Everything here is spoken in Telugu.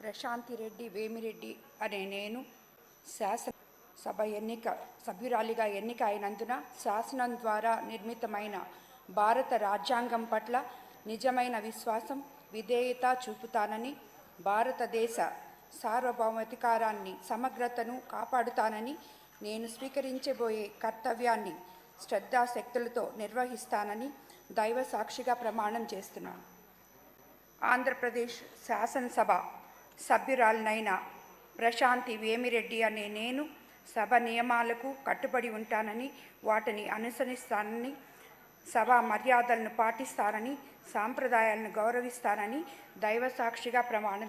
ప్రశాంతి రెడ్డి వేమిరెడ్డి అనే నేను శాసనసభ సభ్యురాలిగా ఎన్నిక అయినందున శాసనం ద్వారా నిర్మితమైన భారత రాజ్యాంగం పట్ల నిజమైన విశ్వాసం, విధేయత చూపుతానని, భారతదేశ సార్వభౌమాధికారాన్ని, సమగ్రతను కాపాడుతానని, నేను స్వీకరించబోయే కర్తవ్యాన్ని శ్రద్ధాశక్తులతో నిర్వహిస్తానని దైవ సాక్షిగా ప్రమాణం చేస్తున్నాను. ఆంధ్రప్రదేశ్ శాసనసభ సభ్యురాలినైన ప్రశాంతి వేమిరెడ్డి అనే నేను సభ నియమాలకు కట్టుబడి ఉంటానని, వాటిని అనుసరిస్తానని, సభా మర్యాదలను పాటిస్తానని, సాంప్రదాయాలను గౌరవిస్తానని దైవ సాక్షిగా ప్రమాణం